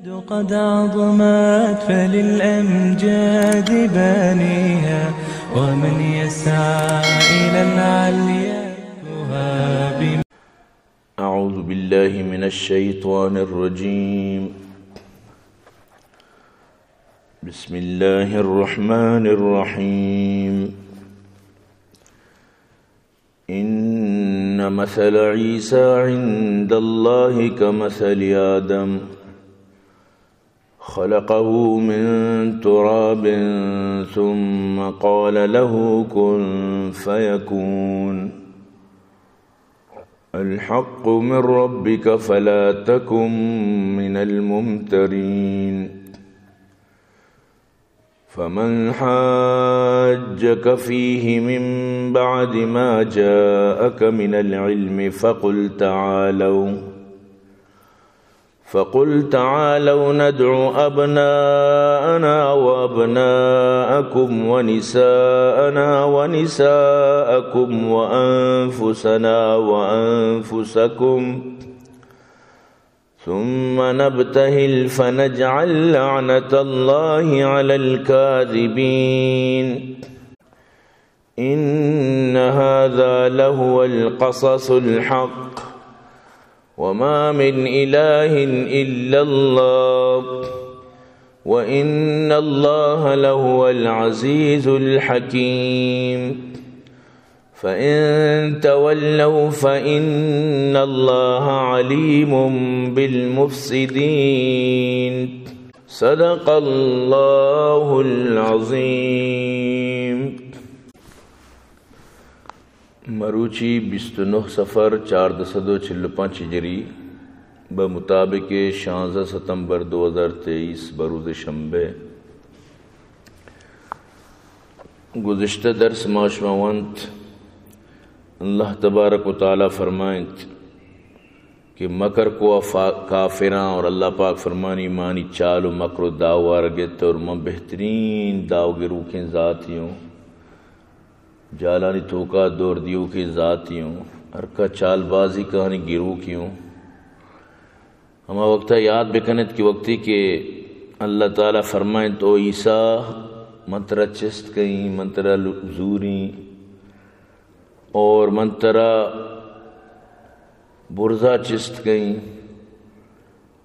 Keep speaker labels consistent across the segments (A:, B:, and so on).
A: قد عظمت فللأمجاد بانيها ومن يسعى إلى العليا تهاب.
B: أعوذ بالله من الشيطان الرجيم. بسم الله الرحمن الرحيم. إن مثل عيسى عند الله كمثل آدم خلقه من تراب ثم قال له كن فيكون. الحق من ربك فلا تكن من الممترين. فمن حاجك فيه من بعد ما جاءك من العلم فقل تعالوا ندعو أبناءنا وأبناءكم ونساءنا ونساءكم وأنفسنا وأنفسكم ثم نبتهل فنجعل لعنة الله على الكاذبين. إن هذا لهو القصص الحق وما من إله إلا الله وإن الله لهو العزيز الحكيم. فإن تولوا فإن الله عليم بالمفسدين. صدق الله العظيم. مروچی 29 صفر 1445 ہجری بمطابق 16 ستمبر 2023 بروز شنبے. گزشتہ درس معشمونت اللہ تبارک و تعالی فرمائیں کہ مکر کو کافراں اور اللہ پاک فرمانی مانی چال و مکر و داو آرگت اور من بہترین داو گرو کے ذاتیوں جالانی توکا دور دیو کی ذاتیوں ارکا چال بازی کہانی گرو کیوں ہما وقتہ یاد بکنت کی وقتی کہ اللہ تعالیٰ فرمائیں تو عیسیٰ منترہ چست کہیں منترہ زوری اور منترہ برزا چست کہیں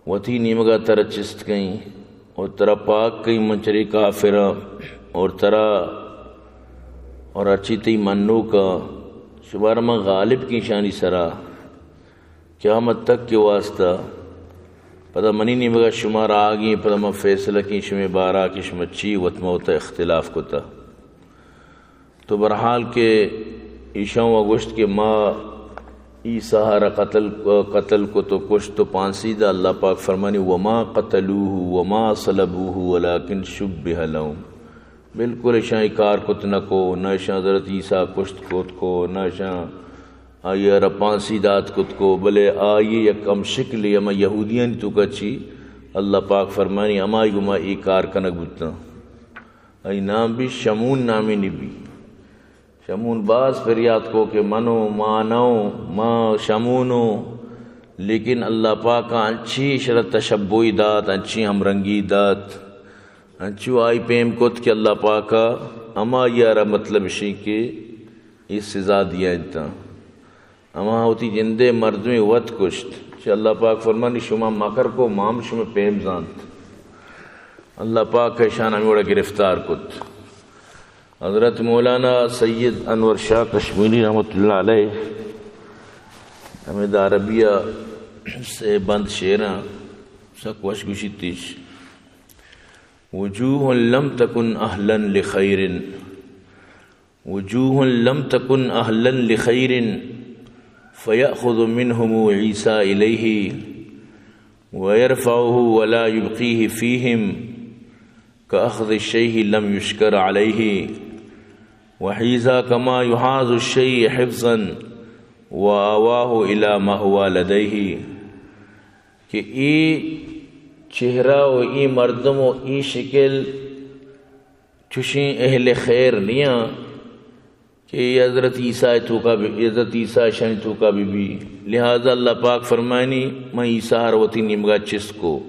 B: وطی نیمگا ترہ چست کہیں اور ترہ پاک کہیں منچری کافرہ اور ترہ اور اچھی تی منو کا شبارہ میں غالب کی شانی سرا قیامت تک کے واسطہ پتہ منی نہیں مگا شمار آگیں پتہ میں فیصلہ کی شمی بارہ کی شمچی وطموتا اختلاف کو تا. تو برحال کے عیشاؤں اگشت کے ماں عیسیٰ ہرا قتل کو تو کچھ تو پانسی دا اللہ پاک فرمانی وما قتلوہ وما صلبوہ ولیکن شبہ لہم. بالکل ایشاں کار کت نہ کو نہ ایشاں حضرت عیسیٰ کشت کت کو نہ ایشاں آئی رپانسی دات کت کو بلے آئی یک ام شکلی اما یہودیاں تو کچی اللہ پاک فرمانی امائی گما ای کار کنک بودتا. ای نام بھی شمون نامی نبی شمون باز فریاد کو کہ منو مانو ما شمونو لیکن اللہ پاک انچی شرط تشبوی دات انچی ہم رنگی دات انچو آئی پیم کت کہ اللہ پاکا اما یارا مطلب شی کہ اس سزا دیا انتا اما ہوتی جندے مردمی وط کشت کہ اللہ پاک فرمانی شما مکر کو مام شما پیم زانت. اللہ پاک کا شان ہمیں وڑا گرفتار کت. حضرت مولانا سید انور شاہ کشمیری رحمۃ اللہ علیہ ہمیں دا عربیہ سے بند شیران سک وش گوشی تیش وجوہ لم تکن اہلا لخیر وجوہ لم تکن اہلا لخیر فیأخذ منہم عیسیٰ الیہ ویرفعہ ولا یبقیہ فیہم کأخذ الشیء لم یشکر علیہ وحیزا کما یحاز الشیء حفظا وآواہ الی مہوا لدیہ. کہ ای چہرہ و ای مردم و ای شکل چشیں اہل خیر نیاں کہ یہ حضرت عیسیٰ شان توکا بی بی. لہذا اللہ پاک فرمائنی میں عیسیٰ روتی نمگا چس کو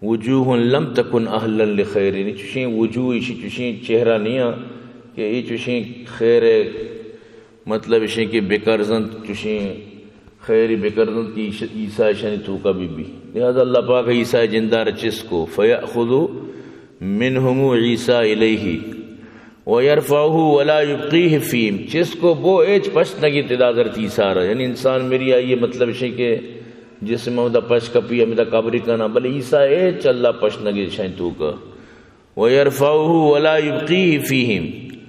B: وجوہ لم تکن اہلا لخیر، یعنی چوشیں وجوہ اسی چوشیں چہرہ نہیں کہ یہ چوشیں خیر مطلب اشیں کہ بکرزند چوشیں خیر بکرزند کی عیسیٰ شانی توکا بی بی، لہذا اللہ پاک عیسیٰ جندہ رچس کو فیأخذو منہم عیسیٰ الیہ ویرفعہ ولا یبقیہ فیم، چس کو بو ایچ پشت نگی تدازرت عیسیٰ رہا، یعنی انسان میری آئیے مطلب اشیں کہ جسم دا پش کپی امیدہ قبری کنا بل عیسیٰ ایچ اللہ پشت نگی شانی توکا ویرفعہ ولا یبقیہ فیہم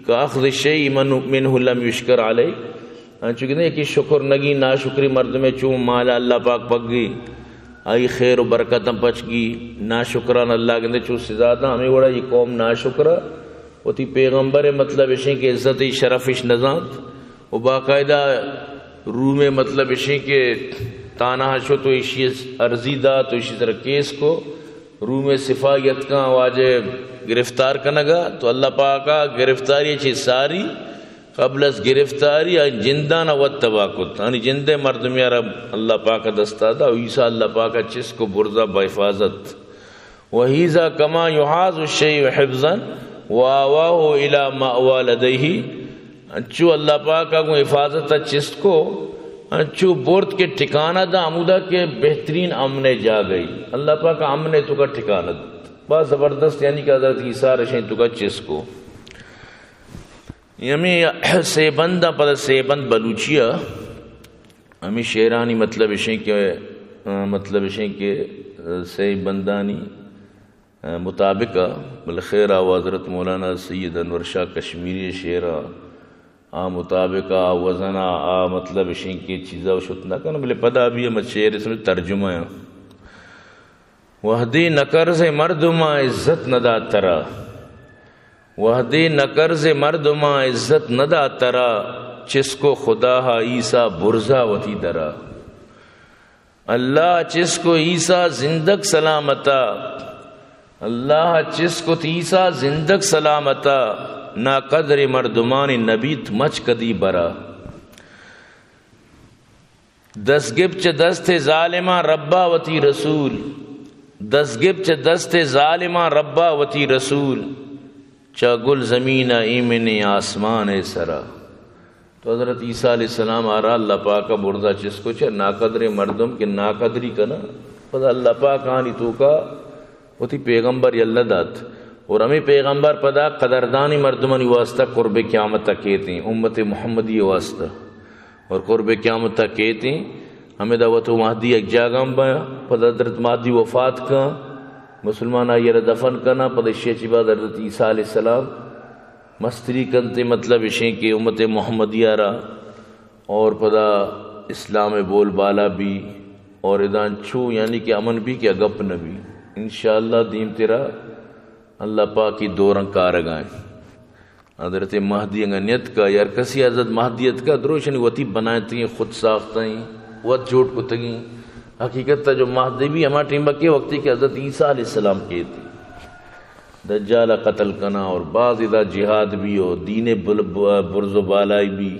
B: کاخذ الشیء منہ لم یشکر علیہ، چونکہ نہیں کہ شکر نگی ناشکری مرد میں چون مالا اللہ پاک پک گئی آئی خیر و برکتم پچ گئی ناشکران اللہ کے اندر چون سزادہ ہمیں وڑا یہ قوم ناشکرہ وہ تی پیغمبر مطلب اشیں کہ عزت شرفش نزانت و باقاعدہ روح میں مطلب اشیں کہ تانہ شو تو اشی عرضی دا تو اسی طرح کیس کو روح میں صفائیت کا واجب گرفتار کنگا تو اللہ پاکا گرفتاری چیز ساری قبل از گرفتاری جندانا واتباکت یعنی جندے مردمی رب اللہ پاکا دستا دا عیسیٰ اللہ پاکا چس کو برزا بحفاظت وحیزا کما یحاز الشیء حفظا وآواہ الى مأوى لدیہ، انچو اللہ پاکا کو حفاظت چس کو انچو برد کے ٹھکانہ دا عمودہ کے بہترین امنے جا گئی، اللہ پاکا امنے تو کا ٹھکانہ بہت زبردست، یعنی کہ حضرت عیسیٰ رشیں تو کا چس کو یمی سیبندہ پدہ سیبند بلوچیہ ہمیں شیرانی مطلب اشیں کہ سیبندانی مطابق بالخیر حضرت مولانا سید انور شاہ کشمیری شیرہ مطابق وزنہ مطلب اشیں کہ چیزہ و شتنا کنا بلے پدہ بھی ہم شیر اس میں ترجمہ ہے وحدی نکرز مردمہ عزت ندا ترا، وحدی نکرز مردمہ عزت ندا ترا، چس کو خدا عیسیٰ برزا وتی درا، اللہ چس کو عیسیٰ زندگ سلامتا، اللہ چس کو عیسیٰ زندگ سلامتا، نا قدر مردمان نبیت مچ کدی برا، دس گبچ دست ظالمہ ربا وتی رسول، دس گبچ دست ظالمہ ربا وتی رسول، چا گل زمین ایمن آسمان سرا، تو حضرت عیسیٰ علیہ السلام آرہا اللہ پاکا بردا چس کو چا ناقدر مردم کے ناقدری کنا پدا اللہ پاک آنی تو کا وہ تھی پیغمبر یاللہ دات، اور ہمیں پیغمبر پدا قدردانی مردمانی واسطہ قرب قیامتہ کہتے ہیں، امت محمدی واسطہ، اور قرب قیامتہ کہتے ہیں ہمیں دعوت و مہدی ایک جاگم بایا پدا حضرت مہدی وفات کا مسلمان آئیر دفن کرنا پدا شیچی بعد حضرت عیسیٰ علیہ السلام مستری کنتے مطلب اشیں کہ امت محمدی آرہ اور پدا اسلام بول بالا بھی اور ادان چھو یعنی کہ امن بھی کہ اگپ نبی انشاءاللہ دیم تیرا اللہ پاک کی دو رنگ کارگائیں حضرت مہدی انگنیت کا یار کسی حضرت مہدیت کا دروشنی وطی بنائے تھیں خود ساختہ ہیں وقت جھوٹ کو تگیں حقیقت تا جو مہدی بھی ہمارا ٹیمہ کے وقتی کہ حضرت عیسیٰ علیہ السلام کے تھی دجالہ قتل کنا اور بعض ادا جہاد بھی ہو دین برز و بالائی بھی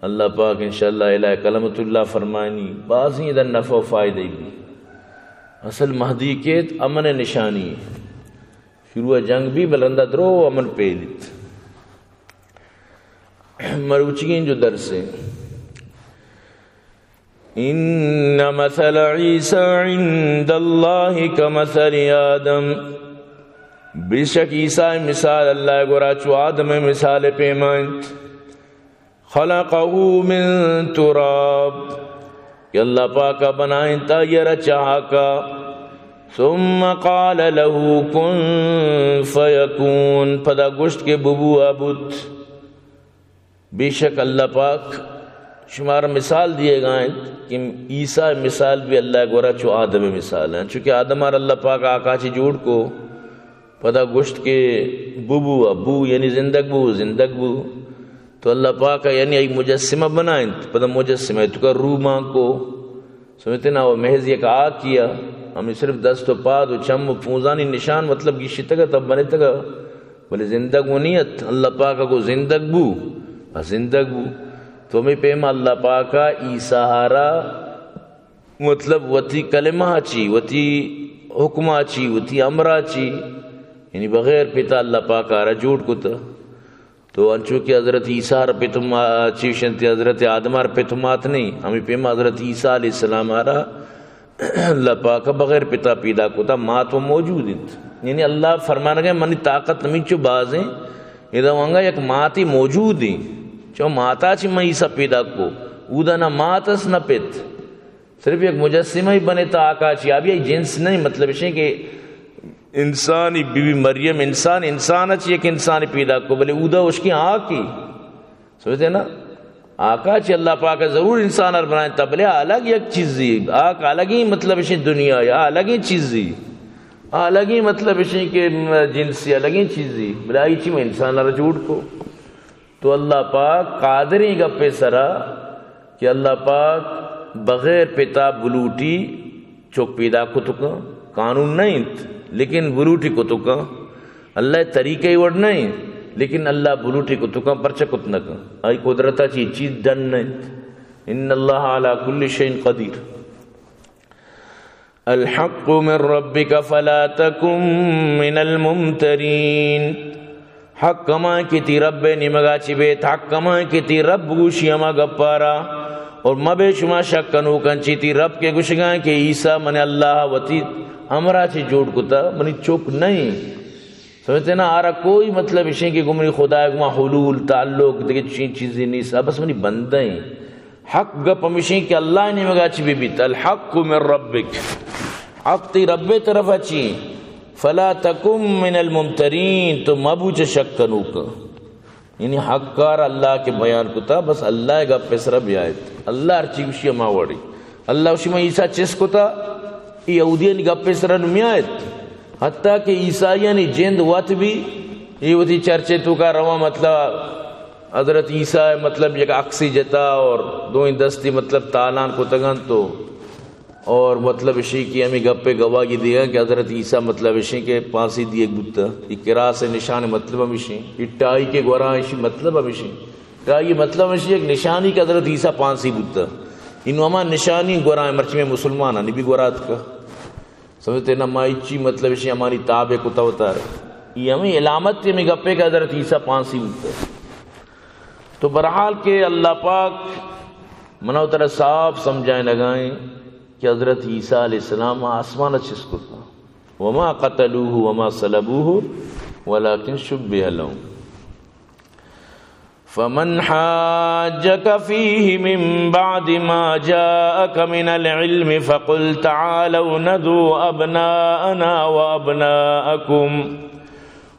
B: اللہ پاک انشاءاللہ الہ کلمت اللہ فرمائنی بعض ہی ادا نفع و فائدہ بھی اصل مہدی کے امن نشانی شروع جنگ بھی بلندہ درو امن پیلیت مروچگین جو درس ہیں ان مثل عیسی عند اللہ کمثل آدم، بے شک عیسیٰ مثال اللہ گورا چو آدم مثال پیمانت خلقہ من تراب کہ اللہ پاکا بنائیں تا یر چاہا کا ثم قال له کن فیکون پدا گشت کے ببو عبد، بے شک اللہ پاک شمار مثال دیے گئے کہ عیسیٰ مثال بھی اللہ گورا چو آدم مثال ہیں چونکہ آدم اور اللہ پاک آکاچی جوڑ کو پدا گشت کے ببو ابو یعنی زندگ بو تو اللہ پاک یعنی ای مجسمہ بنائیں پدا مجسمہ تو کا روح ماں کو سمجھتے نا وہ محض یہ آگ کیا ہمیں صرف دست و پاد و چم و پونزانی نشان مطلب گیشی تگا تب بنے تگا بلے زندگ و نیت اللہ پاک کو زندگ بو تو میں پیما اللہ پاکا عیسیٰ ہارا مطلب وتی کلمہ چی وتی حکمہ چی وتی امرہ چی یعنی بغیر پتا اللہ پاک آرہ جوڑ کتا تو انچو کہ حضرت عیسیٰ پتم چیوشنتی حضرت آدم پتمات نہیں ہمیں پیما حضرت عیسیٰ علیہ السلام آرہ اللہ پاک بغیر پتا پیدا کتا مات و موجود یعنی اللہ فرمانا گئے منی طاقت نمی چو بازیں ادھا وانگا یک ماتی موجود ہیں چو ماتا چی میں عیسیٰ پیدا کو اودا نہ ماتس نہ پت صرف ایک مجسمہ ہی بنے تا آقا چی اب یہ جنس نہیں مطلب ہے کہ انسانی بیوی مریم انسان اچھی ایک انسانی پیدا کو بلے اودا اس کی آقی سمجھتے نا آقا چی اللہ پاک ضرور انسان اور بنائیں تب بلے الگ ایک چیزی آقا الگ ہی مطلب ہے دنیا یا الگ ہی چیزی الگ ہی مطلب ہے کہ جنسی الگ ہی چیزی بلے آئی چی میں انسان اور جوڑ کو تو اللہ پاک قادری گپے سرا کہ اللہ پاک بغیر پتا بلوٹی چوک پیدا کو تکا قانون نہیں لیکن بلوٹی کو تکا اللہ طریقہ ہی وڑ نہیں لیکن اللہ بلوٹی کو تکا پرچہ کتنکا آئی قدرتا چی چیز ڈن نہیں ان اللہ علی کل شئین قدیر الحق من ربک فلا تکم من الممترین حق کما کی تی رب نمگا چی بیت حق کما کی تی رب گوشی اما گپارا اور مبے شما شک کنو کنچی تی رب کے گوشگاں کہ عیسیٰ من اللہ وتی امرا چی جوڑ کتا منی چوک نہیں سمجھتے نا آرہ کوئی مطلب اشیں کہ گمنی خدا ہے گما حلول تعلق دیکھ چیزیں نہیں سا بس منی بندیں حق گپ ہمیشیں کہ اللہ نے مگا چی بیت الحق من ربک حق تی رب طرف اچھی فلا تکم من الممترین تو مبوچ شک کنو کا یعنی حق کار اللہ کے بیان کتا بس اللہ گپ پیسرہ بیایت اللہ ہر چیوشی اما وڑی اللہ اسی میں عیسیٰ چیز کتا یہودیان گپ پیسرہ نمیایت حتیٰ کہ عیسائیانی جند وقت بھی یہ وہی چرچے تو کا رواں مطلب حضرت عیسیٰ مطلب یک اکسی جتا اور دو دستی مطلب تالان کو تگن تو اور مطلب اسی کی ہمیں گپے گواہی دیا کہ حضرت عیسیٰ مطلب اسی کے پانسی دیے گتا یہ کرا سے نشان مطلب ہمیشی یہ ٹائی کے گورا اسی مطلب ہمیشی ٹائی مطلب ہمیشی ایک نشانی کہ حضرت عیسیٰ پانسی گتا انہوں ہما نشانی گورا مرچی میں مسلمان نہیں بھی گورات کا سمجھتے نا مائچی مطلب اسی ہماری تابع کتا ہوتا ہے یہ ہمیں علامت تھی ہمیں گپے کہ حضرت عیسیٰ پانسی گتا تو برحال کے اللہ پاک منو طرح صاف سمجھائیں لگائیں کہ حضرت عیسیٰ علیہ السلام آسمان اچھس کو تھا وما قتلوه وما صلبوه ولكن شبه لهم فمن حاجك فيه من بعد ما جاءك من العلم فقل تعالوا ندعو أبناءنا وأبناءكم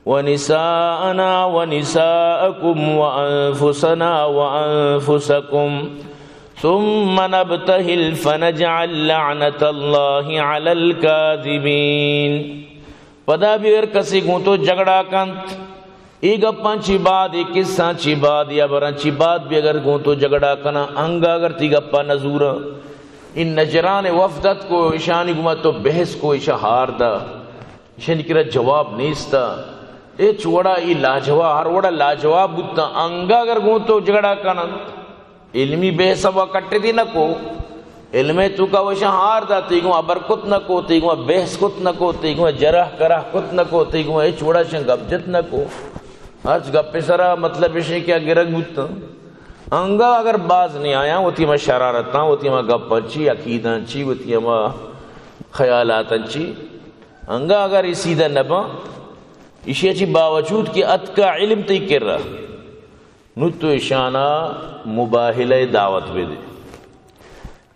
B: ونساءنا ونساءكم وأنفسنا وأنفسكم ثم نبتهل فنجعل لعنت اللہ علی الکاذبین پدا بھی اگر کسی کو تو جھگڑا کنت ایک اپن چی بات ایک قصہ چی بات یا بران چی بات بھی اگر کو تو جھگڑا کنا انگا اگر تی گپا نزورا ان نجران وفدت کو اشانی گما تو بحث کو اشا ہار دا اشانی کرا جواب نیستا اے چوڑا ای لاجواب ہر وڑا لاجواب بودتا انگا اگر کو تو جھگڑا کنا علمی بحث و کٹے دی نکو علم تو کا وشا ہار دا تیگو برکت نکو تیگو بحث کت نکو تیگو جرح کرح کت نکو تیگو اے چوڑا شن گپ جت نکو ہرچ گپ سرا مطلب اشے کیا گرگ بودتا انگا اگر باز نہیں آیا وہ تیما شرارتاں وہ تیما گپ چی عقیداں چی وہ تیما خیالاتاں چی انگا اگر اسی دا نبا اسی اچھی باوجود کی اتکا علم تی کر رہا نتو اشانہ مباہلہ دعوت بے دے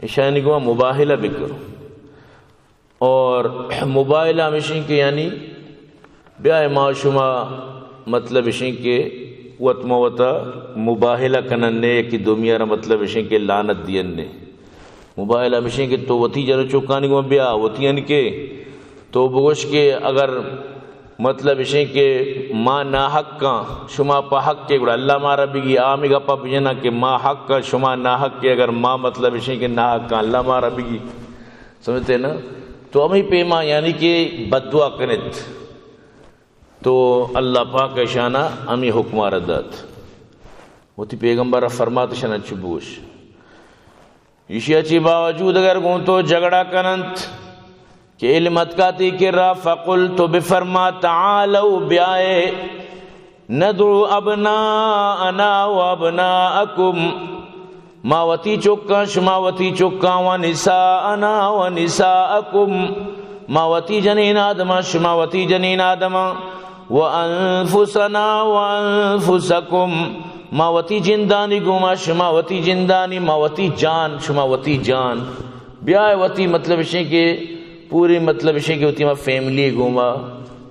B: اشانی کو مباہلہ بکر اور مباہلہ ہمیشہ کے یعنی بیائے معاشمہ مطلب اشیں کے وطموتا مباہلہ کننے کی دومیارہ مطلب اشیں کے لعنت دینے مباہلہ ہمیشہ کے تو وطی جنو چوکانی کو بیا وطی ان کے تو بگوش کے اگر مطلب اشیں کہ ما ناحق کا شما پا حق کے گوڑا اللہ مارا بگی آمی گا پا بجنا کہ ما حق کا شما ناحق کے اگر ما مطلب اشیں کہ ناحق کا اللہ مارا بگی سمجھتے نا تو ہمیں پیما یعنی کہ بدعا کنت تو اللہ پاک اشانہ ہمیں حکمہ ردات وہ تی پیغمبر فرمات اشانہ چبوش اشیاء چی باوجود اگر گون تو جگڑا کننت کہ علمت کا تی کرا فقلت بفرما تعالوا بیائے ندعو ابناءنا و ابناءکم ماوتی چکا شماوتی چکا و نساءنا و نساءکم ماوتی جنین آدم شماوتی جنین آدم و انفسنا و انفسکم ماوتی جندانی گوما شماوتی جندانی ماوتی جان شماوتی جان بیائے وتی مطلب ہے کہ پوری مطلب ہے کہ وتی ما فیملی گوما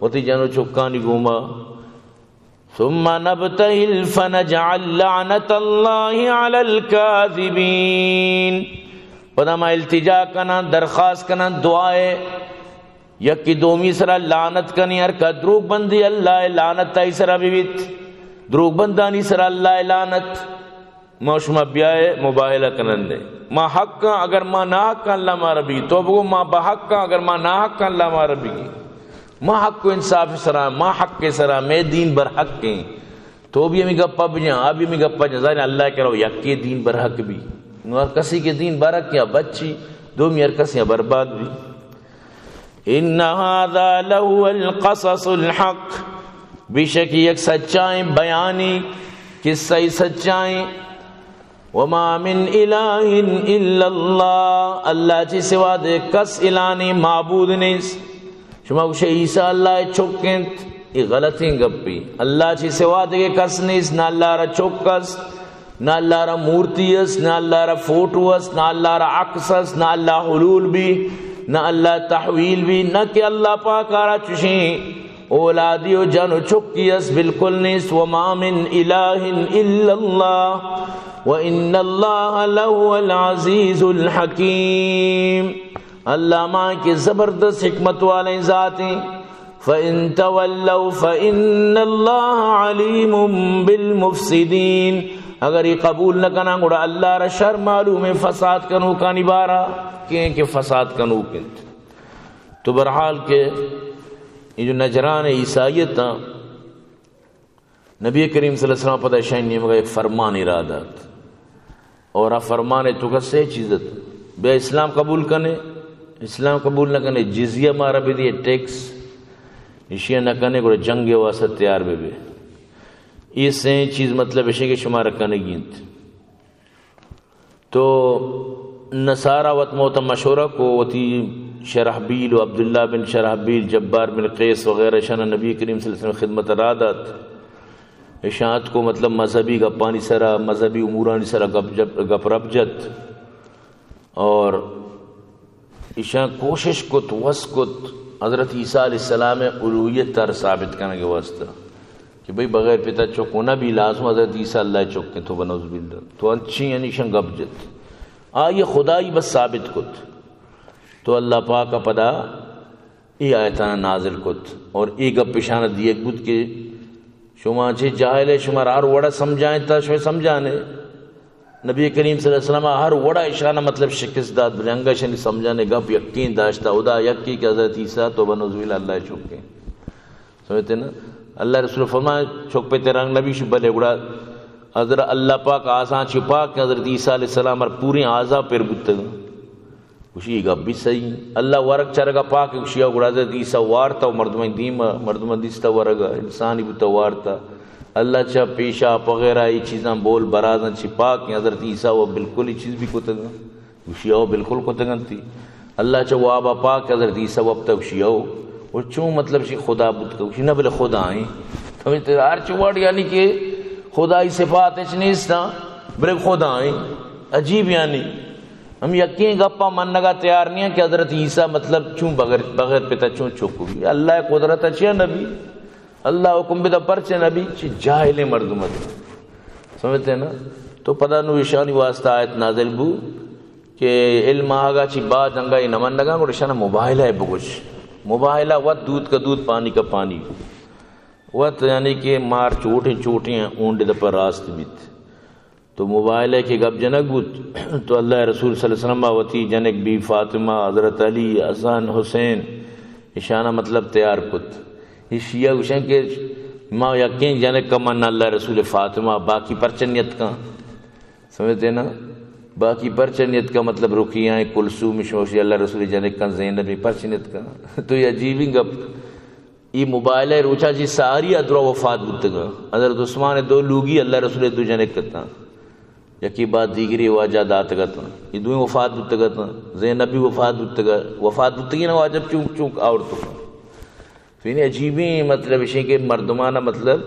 B: وتی جانو چکانی گوما ثم نبتهل فنجعل لعنت اللہ علی الکاذبین پدا ما التجا کنا درخواست کنا دعائے یکی دومی سرا لعنت کنی ہر کا دروگ بندی اللہ لعنت تائی سرا بیویت دروگ بندانی سرا اللہ لعنت ما شما بیائے مباہلہ کنن دے ما حق کا اگر ما ناحق کا اللہ مارا بھی تو بگو ما بحق کا اگر ما ناحق کا اللہ مارا بھی ما حق کو انصاف سرا ما حق کے سرا میں دین برحق کے تو بھی ہمیں گپا بجاں ابھی ہمیں گپا جزائن اللہ کرو یکی دین برحق بھی اور کسی کے دین برحق یا بچی دو میر کسی برباد بھی ان هذا لهو القصص الحق بیشک یک سچائیں بیانی قصہ سچائیں وما من الہ الا اللہ اللہ چی سوا دے کس الانی معبود نیس شما کچھ عیسیٰ اللہ چکنت یہ غلطیں گپی اللہ چی سوا دے کس نیس نہ اللہ را چکس نہ اللہ را مورتی اس نہ اللہ را فوٹو اس نہ اللہ را عکس اس نہ اللہ حلول بھی نہ اللہ تحویل بھی نہ کہ اللہ پاک آرہ چشیں اولادی و جن چکی اس بالکل نیس وما من الہ الا اللہ وَإِنَّ اللَّهَ لَهُوَ الْعَزِيزُ الْحَكِيمُ اللہ ماں کی زبردست حکمت والے ذاتیں فَإِن تَوَلَّوْا فَإِنَّ اللَّهَ عَلِيمٌ بِالْمُفْسِدِينَ اگر یہ قبول نہ کرنا گوڑا اللہ را شر معلوم ہے فساد کنو کا نبارہ کہ فساد کنو کنت تو برحال کے یہ جو نجران عیسائیت تھا نبی کریم صلی اللہ علیہ وسلم پتہ شاہین نے ایک فرمان ارادات اور فرمان تو کسے چیزت بے اسلام قبول کرنے اسلام قبول نہ کرنے جزیہ مارا بھی دیئے ٹیکس اشیاء نہ کرنے کو جنگ واسط تیار بے یہ سین چیز مطلب اشیاء کے شمار رکھنے گینت تو نصارہ وط موتا مشورہ کو وطی شرحبیل و عبداللہ بن شرحبیل جبار بن قیس وغیرہ شان نبی کریم صلی اللہ علیہ وسلم خدمت ارادات اشاعت کو مطلب مذہبی گپانی سرا مذہبی امورانی سرا گپ ربجت اور اشاع کوشش کت وس کت حضرت عیسیٰ علیہ السلام الوہیت تر ثابت کرنے کے واسطہ کہ بھئی بغیر پتا چوکونا بھی لازم حضرت عیسیٰ اللہ چوکیں تو بنوز باللہ تو انچی یعنی شن گپجت یہ خدای بس ثابت کت تو اللہ پاک کا پدا یہ آیتان نازل کت اور ایک گپ پیشانہ دیئے بود کہ شما چھے جاہلے شما ہر وڑا سمجھائیں تا شما سمجھانے نبی کریم صلی اللہ علیہ وسلم ہر وڑا اشارہ مطلب شکست داد بلنگا شنی سمجھانے گپ یقین داشتا ادا یقین کہ حضرت عیسیٰ تو بنوزویل اللہ چوکیں سمجھتے نا اللہ رسول فرمائے چوک پہ تیرانگ نبی شو بلے گڑا حضرت اللہ پاک آسان چھپا کہ حضرت عیسیٰ علیہ السلام اور پوری آزا پیر بودتا اسی گپ بھی صحیح اللہ ورق چرگا پاک اسی گڑا حضرت عیسیٰ وارتا و مردمان دیما مردمان دیستا ورگا انسانی بودتا وارتا اللہ چا پیشا وغیرہ یہ چیزاں بول برازاں چھپا کہ حضرت عیسیٰ وہ بالکل ہی چیز بھی کتا گا اسی وہ بالکل کتا گا تھی اللہ چا وہ آبا پاک حضرت عیسیٰ وہ اب تک اسی وہ چون مطلب شی خدا بودتا اسی نہ بلے خدا آئیں ہر چوڑ یعنی کہ خدای صفات اچنیستا بلے خدا آئیں عجیب یعنی ہم یقین گپا منگا تیار نہیں ہیں کہ حضرت عیسیٰ مطلب چون بغیر پتا چون چوکو بھی اللہ قدرت اچھا نبی اللہ حکم بھی دا پرچے نبی چی جاہل مردمت سمجھتے ہیں نا تو پتہ نو اشانی واسطہ آیت نازل بو کہ علم آگا چی با جنگا نمن لگا اور اشانہ مباہلہ ہے بگوش مباہلہ وقت دودھ کا دودھ پانی کا پانی وقت یعنی کہ مار چوٹیں ہیں اونڈے دا پر راست بیت تو موبائل ہے کہ گب جنک بود تو اللہ رسول صلی اللہ علیہ وسلم وتی جنک بی فاطمہ حضرت علی حسن حسین اشانہ مطلب تیار کت یہ شیعہ گوشیں کہ ما یقین جنک کا من اللہ رسول فاطمہ باقی پرچنیت کا سمجھتے نا باقی پرچنیت کا مطلب رقیہ کلثوم شوشی اللہ رسول جنک کا زینب پرچنیت کا تو یہ عجیبی گپ یہ موبائل ہے روچا جی ساری ادرو وفات بتگا حضرت عثمان دو لوگی اللہ رسول دو جنک کرتا یکی بات دیگری واجہ داتگا تھا یہ دویں وفات بتگا تھا زینب بھی وفات بتگی نا واجب چونک چونک آور تو پھر عجیبی مطلب اسی کے مردمانہ مطلب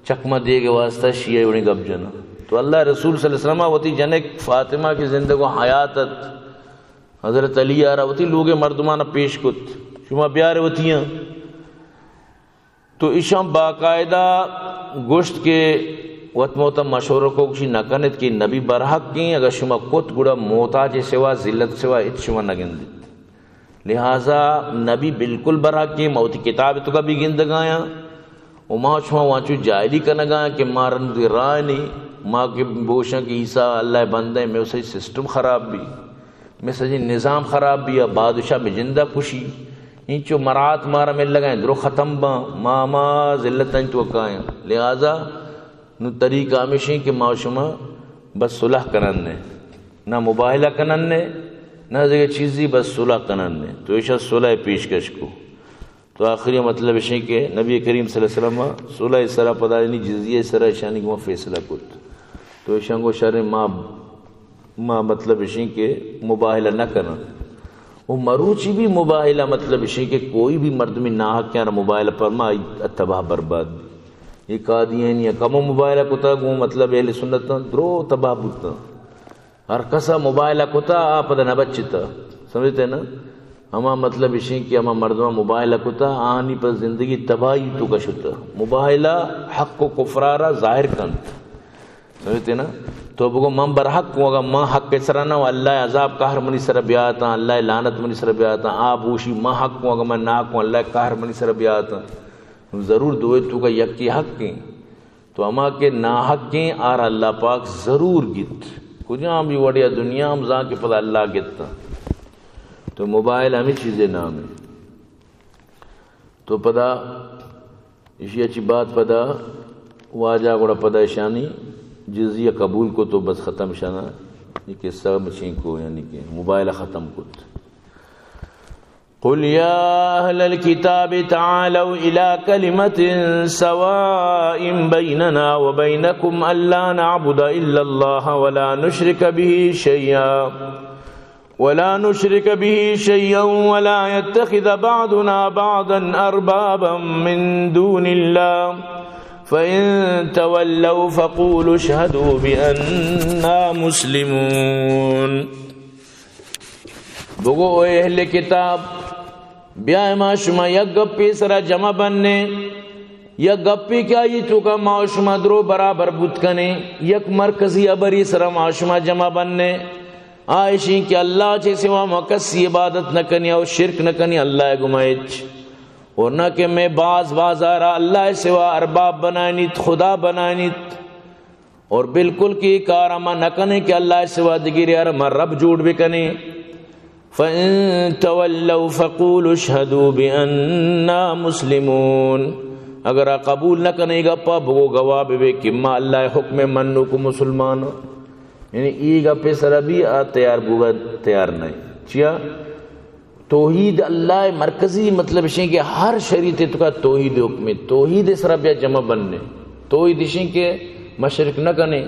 B: چکمہ دے کے واسطہ شیعہ اڑیں گب جنا تو اللہ رسول صلی اللہ علیہ وسلم وتی جنک فاطمہ کی زندگو حیاتت حضرت علی آرہ وتی لوگ مردمانہ پیش کت شما بیار وتیاں تو اشام باقاعدہ گوشت کے وطموتا مشورہ کو کچھ نکنت کی نبی برحق کی اگر شما کت گڑا محتاج سوا ذلت سوا ات شما نگند لہذا نبی بالکل برحق کی موتی کتاب تو کا بھی گندگایا وہاں شما وانچو جائلی کا نگایا کہ مارن دی رائے نہیں ماں کے بوشاں کی عیسیٰ اللہ بندہ میں اسے سسٹم خراب بھی میں سجی نظام خراب بھی بادشاہ میں جندہ کشی انچو مرات مارا میں لگائیں درو ختم با ماما ذلتیں تو کائیں لہذا نو طریقہ ہمیشہ کہ معاشمہ بس صلح کنن نہ مباہلہ کنن نہ دیگر چیزی بس صلح کنن تو ایشہ صلح پیشکش کو تو آخری مطلب ہے کہ نبی کریم صلی اللہ علیہ وسلم صلح سرا پدا یعنی جزیہ سرا شانی کو فیصلہ کت تو ایشہ کو شر ماں مطلب ہے کہ مباہلہ نہ کرنا وہ مروچی بھی مباہلہ مطلب ہے کہ کوئی بھی مرد میں ناحق کیا نہ مباہلہ پر ما تباہ برباد یہ قادیان یا کم مباہلہ کتا گو مطلب اہل سنت درو تباہ بودتا ہر کسا مباہلہ کتا آپ دا نہ بچتا سمجھتے نا ہما مطلب اسی کہ ہما مردمہ مباہلہ کتا آنی پر زندگی تباہی تو کشتا مباہلہ حق و کفرارا ظاہر کنت سمجھتے نا تو بگو من برحق ہوں اگر من حق کے سرانا اللہ عذاب قہر منی سر بیاتا اللہ لعنت منی سر بیاتا آپ اوشی من حق ہوں اگر من ناک ہوں اللہ قہر منی سر بیاتا ضرور دوئے تو کا یکی حق کیں تو اما کے ناحق کیں آر اللہ پاک ضرور گت کجاں بھی وڑیا دنیا ہم زاں کے پتہ اللہ گتا تو موبائل ہمیں چیزیں نام ہے تو پدا اسی اچھی بات پدا واجہ گوڑا پدا شانی جزیہ قبول کو تو بس ختم شانا یہ قصہ مچین کو یعنی کہ موبائل ختم کت قل یا اہل الكتاب تعالوا الى کلمة سواء بیننا وبینکم الا نعبد الا اللہ ولا نشرک به شیئا ولا يتخذ بعضنا بعضا اربابا من دون اللہ فَإِن تَوَلَّوْا فَقُولُوا اشْهَدُوا بِأَنَّا مُسْلِمُونَ بگو اے اہل کتاب بیائے ما شما یک گپی سرا جمع بننے یک گپی کیا یہ تو کا ما شما درو برابر بود کنے یک مرکزی ابری سرا ما شما جمع بننے آئیشیں کہ اللہ چے سوا مکسی عبادت نہ کنی اور شرک نہ کنی اللہ گمائچ اور نہ کہ میں باز آرہ اللہ سوا ارباب بنائنیت خدا بنائنیت اور بالکل کی کارما نہ کنے کہ اللہ سوا دگیری ارما رب جوڑ بھی کنے فَإِن تَوَلَّوْا فَقُولُوا اشْهَدُوا بِأَنَّا مُسْلِمُونَ اگر قبول نہ کنے گا پا بگو گواہ بے کہ ما اللہ حکم منو کو مسلمان یعنی ای گا پہ سر بھی تیار بوگا تیار نہیں چیا توحید اللہ مرکزی مطلب ہے کہ ہر شریعت تو کا توحید حکم توحید سرا بیا جمع بننے توحید ہے کہ مشرک نہ کنے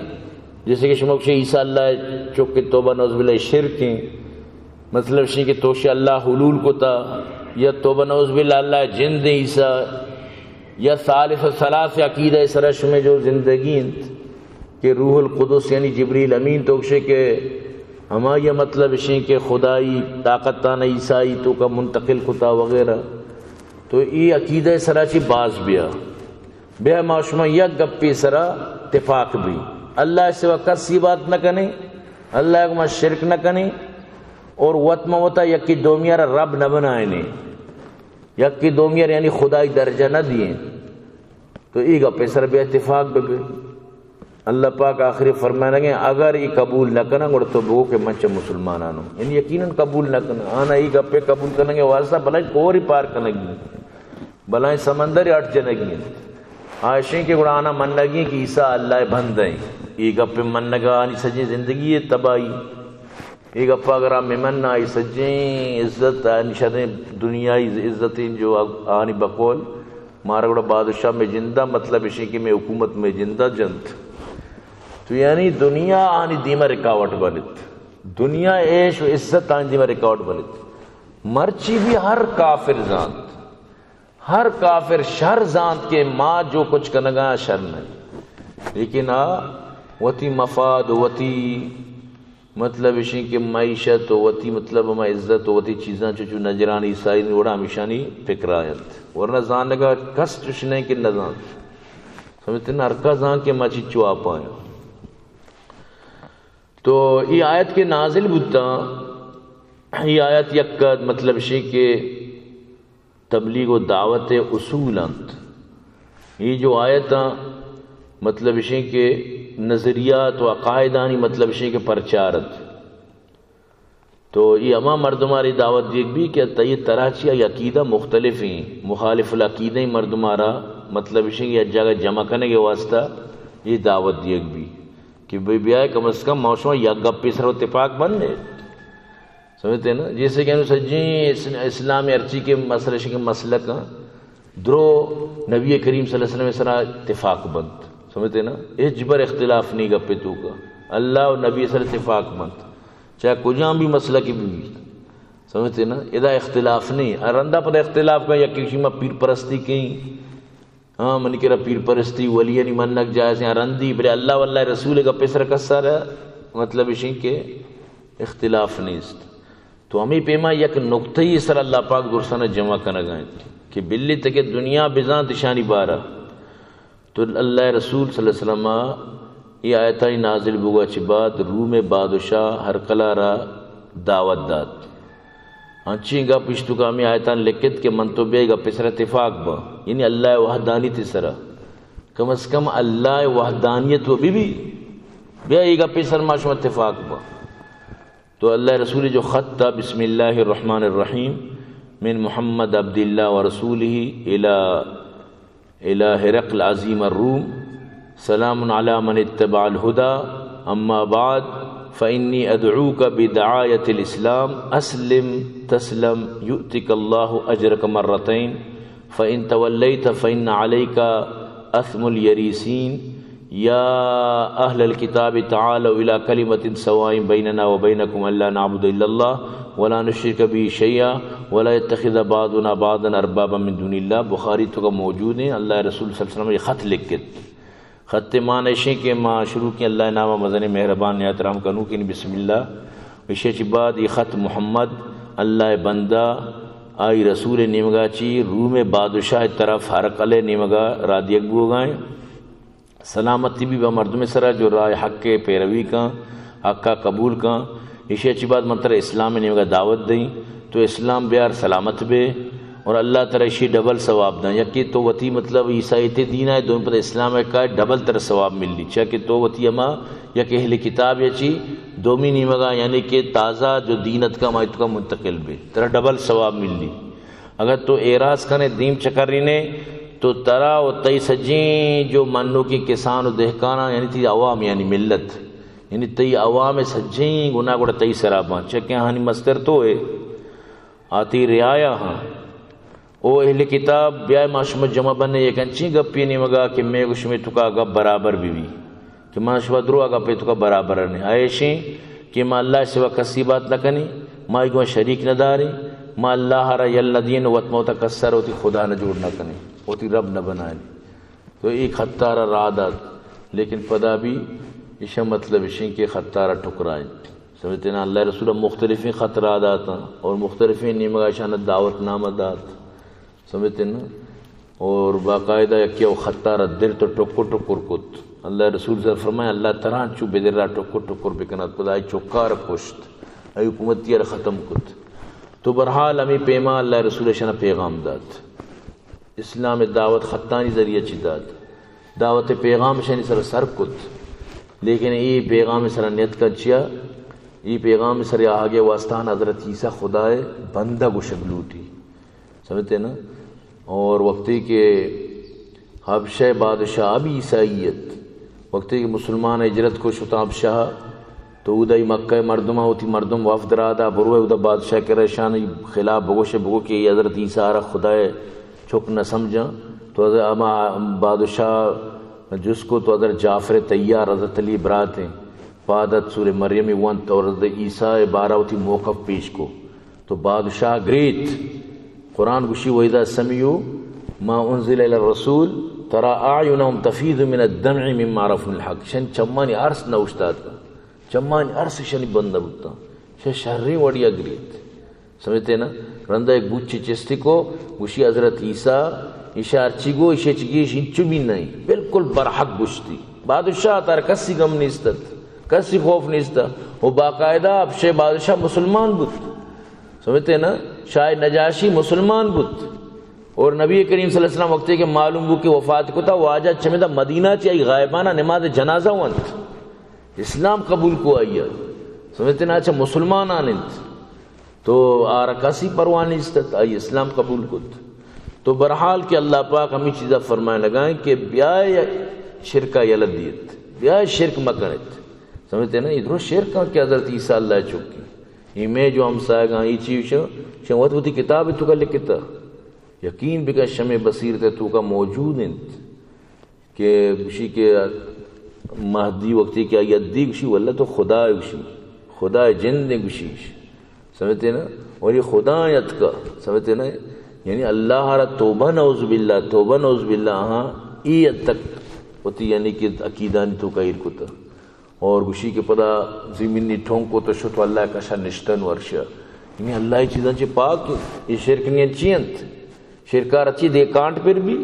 B: جیسے کہ شموک عیسیٰ اللہ چوک کے توبہ نوز باللہ شرک ہیں مطلب ہے کہ توش اللہ حلول کو تا یا توبہ نوز باللہ اللہ جن دے عیسیٰ یا ثالث و ثلاث عقیدہ سرا شمیں جو زندگی کہ روح القدس یعنی جبریل امین توکشے کہ ہما یہ مطلب ہے کہ خدائی طاقتان عیسائی تو کا منتقل کتا وغیرہ تو یہ عقیدہ سرا چی باز بیا معاشمہ یک گپی سرا اتفاق بھی اللہ سوا کسی بات نہ کنے اللہ کو شرک نہ کنے اور وطمہ وطا یکی دومیار رب نہ بنائنے یکی دومیار یعنی خدائی درجہ نہ دیئے تو یہ گپی سرا بیا اتفاق بھی اللہ پاک آخری فرمائے لگے اگر یہ قبول نہ کرنا گوڑا تو بگو کہ منچہ مسلمان آنو یعنی یقیناً قبول نہ کرنا آنا یہ گپے قبول کرنے گے واسطہ بلائیں کوری پار کرنے گی بلائیں سمندر اٹھ جنے گی عائشیں کے گوڑا آنا من لگی کہ عیسیٰ اللہ بندیں ایک اپ من نگا آنی سجیں زندگی ہے تباہی ایک اپا اگر آپ ممن آئی سجیں عزت آنی شدیں دنیای عزتیں جو آنی بقول مارا گوڑا بادشاہ میں جندہ مطلب اسی کہ میں حکومت میں جندہ جنت تو یعنی دنیا آنی دیمہ رکاوٹ بنت دنیا عیش و عزت آنی دیمہ رکاوٹ بنت مرچی بھی ہر کافر زانت ہر کافر شر زانت کے ماں جو کچھ کنگا شر نہیں لیکن وتی مفاد وتی مطلب اسی کہ معیشت وتی مطلب ہما عزت وتی چیزاں چو نجران عیسائی وڑا ہمیشانی فکر آیت ورنہ زان لگا کس چوش نہیں کہ نزان سمجھتے ہیں ارکا زان کے مچی چو آپ آیا تو یہ آیت کے نازل بودتا یہ آیت یک مطلب اسی کہ تبلیغ و دعوت اصول انت یہ جو آیت مطلب اسی کہ نظریات و عقائدانی مطلب اسی کہ پرچارت تو یہ اما مردماری دعوت دیکھ بھی کہ یہ طرح چیہ عقیدہ مختلف ہیں مخالف العقیدہ مردمارا مطلب اسی کہ جگہ جمع کرنے کے واسطہ یہ دعوت دیکھ بھی کہ بھئی بیائے کم از کم موسمہ یا گپی سر و اتفاق بن لے سمجھتے ہیں نا جیسے کہ سجیں اسلام ارچی کے مسئلہ کے مسلک درو نبی کریم صلی اللہ علیہ وسلم سرا اتفاق بند سمجھتے ہیں نا اجبر اختلاف نہیں گپے تو کا اللہ اور نبی سر اتفاق بند چاہے کجاں بھی مسئلہ کی بھی سمجھتے ہیں نا ادا اختلاف نہیں ارندہ پر اختلاف کا یا کسی میں پیر پرستی کہیں ہاں من کے رہا پیر پرستی ولی نہیں منک جائز ہیں ارندی بلے اللہ واللہ رسول گپے سر کسا رہا مطلب اسی کہ اختلاف نہیں است تو ہمیں پیما یک نقطہ ہی سر اللہ پاک درسانہ جمع کرنا گئے کہ بلی تک دنیا بزان تشانی بارہ تو اللہ رسول صلی اللہ علیہ وسلم یہ آیتائی نازل بگا چی بعد روم بادشاہ ہرقلہ را دعوت داد ہنچیں گا پشتو کا ہمیں آیتان لکت کہ من تو بے گا پسر اتفاق با یعنی اللہ وحدانی تیسرا کم از کم اللہ وحدانیت و بی بیا یہ گا پسر معشوم اتفاق با تو اللہ رسول جو خط تھا بسم اللہ الرحمن الرحیم من محمد عبداللہ ورسولہ الى ہرقل عظیم الروم سلام علی من اتبع الہدى اما بعد فإنی ادعوک بدعایت الاسلام اسلم تسلم یؤتک اللہ اجرک مرتین فإن تولیت فإن علیک اثم الیریسین یا اہل الکتاب تعالوا الى کلمۃ سواء بیننا وبینکم الا نعبد الا اللہ ولا نشرک به شیئا ولا يتخذ بعضنا بعضا اربابا من دون اللہ بخاری تو کا موجود ہے اللہ رسول صلی اللہ علیہ وسلم یہ خط لکھ کے خط معنیشیں کہ ماں شروع کی اللہ نامہ مزن مہربان احترام کنو کہ بسم اللہ وشے چی بعد یہ خط محمد اللہ بندہ آئی رسول نیمگا چی روم بادشاہ طرف ہرقلے نیمگا رادیق بو گائیں سلامتی بھی با مردم سرا جو رائے حق کے پیروی کا حق کا قبول کا اسی اچھی بات منتر اسلام نے مگا دعوت دیں تو اسلام بیار سلامت بے اور اللہ تعالی اسی ڈبل ثواب دیں یکی تو وتی مطلب عیسائی تے دین ہے دون پر اسلام کا ڈبل تر ثواب مل لی چاہ کہ تو وتی اما یا کہ اہل کتاب یچی دومی نیمگا یعنی کہ تازہ جو دینت کا مائت کا منتقل بے ترہ ڈبل ثواب مل لی اگر تو اعراض کنے دیم چکری نے تو ترا و تئی سجیں جو منو کی کسان و دہکانا یعنی تی عوام یعنی ملت یعنی تی عوام سجیں گناہ گوڑا تی سراباں چکے ہانی مستر تو ہے آتی رعایا ہاں او اہل کتاب بیائے معشومت جمع بننے یہ کنچی گپی نہیں مگا کہ میں گوشمی تو کا گپ برابر بھی کہ معشومت درو آگا پہ تو کا برابر نہیں آئیشیں کہ ما اللہ سوا کسی بات لکنی ما ایک شریک نہ داری ما اللہ را یل ندین وطموتا کسر ہوتی خدا نہ جوڑ نہ کنی ہوتی رب نہ بنائے تو ایک خطارہ رادات لیکن پدا بھی اسے مطلب اسے کہ خطارہ ٹکرائیں سمجھتے نا اللہ رسول مختلفیں خطرہ داتا اور مختلفیں نیمگا شانت دعوت نامہ دات سمجھتے نا اور باقاعدہ یکیہ خطارہ در تو ٹکر ٹکر کت اللہ رسول صلی فرمائے اللہ تران چو بدر را ٹکر ٹکر بکنات پدا آئی چوکار پشت آئی حکومتیہ ختم کت تو برحال ہمیں پیما اللہ رسول شانہ پیغام دات اسلام دعوت خطانی ذریعہ چی داد دعوت پیغام شانی سر کت لیکن یہ پیغام سر نیت کا چیا یہ پیغام سر آگے واسطان حضرت عیسیٰ خدا بندہ کو شگلوٹی سمجھتے نا اور وقتی کہ حبشہ بادشاہ اب عیسائیت وقتی کہ مسلمان ہجرت کو شتاب شاہ تو ادائی مکہ مردمہ ہوتی مردم وفد رادا بروے ادا بادشاہ کے رشان خلاف بگوش بگو کہ یہ حضرت عیسیٰ آرہ خدای چھک نہ سمجھا تو حضرت اما بادشاہ جس کو تو حضرت جعفر تیار حضرت علی برات ہیں پادت سور مریم ونت اور حضرت عیسیٰ بارہ ہوتی موقف پیش کو تو بادشاہ گریت قرآن گوشی وَإِذَا سَمِعُوا مَا أُنزِلَ إِلَى الرَّسُولِ تَرَى أَعْيُنَهُمْ تَفِيضُ مِنَ الدَّمْعِ مِمَّا عَرَفُوا مِنَ الْحَقِّ شن چمانی عرص نہ استاد کا چمانی عرص شنی بندہ بتا شن شہری وڑیا گریت سمجھتے نا رندہ ایک بوچی چستی کو گوشی حضرت عیسیٰ ایشا ارچی گو ایشا چگیش انچو بھی نہیں بالکل برحق گوشتی بادشاہ تار کسی غم نیستت کسی خوف نیستا وہ باقاعدہ اب شے بادشاہ مسلمان بود سمجھتے نا شاہ نجاشی مسلمان بود اور نبی کریم صلی اللہ علیہ وسلم وقتے کے معلوم ہو کہ وفات کو تھا وہ آجا چمیدہ مدینہ چاہی غائبانہ نماز جنازہ وانت اسلام قبول کو آئی سمجھتے نا اچھا مسلمان آنند تو آرکاسی پروانی استت آئی اسلام قبول کت تو برحال کہ اللہ پاک ہمیں چیزہ فرمائے لگائیں کہ بیائے شرکہ یلد دیت بیائے شرک مکنت سمجھتے نا ادھر شرکہ کہ حضرت عیسیٰ اللہ چکی یہ میں جو ہم سائے گا یہ چیز شنوات ہوتی کتاب تو کا لکھتا یقین بکا شمع بصیرت تو کا موجود انت کہ گوشی کے مہدی وقتی کیا یدی گوشی واللہ تو خدا گوشی خدا جن گوشی سمجھتے نا اور یہ خدا یت کا سمجھتے نا یعنی اللہ را توبہ نعوذ باللہ ہاں ایت تک ہوتی یعنی کہ عقیدانی تو کا ارکتا اور گوشی کے پدا زمینی ٹھونگ کو تو شتو اللہ کا شا نشتن ورشا یعنی اللہ چیزاں چی پاک یہ شرک نہیں چینت شرکار اچھی دے کانٹ پر بھی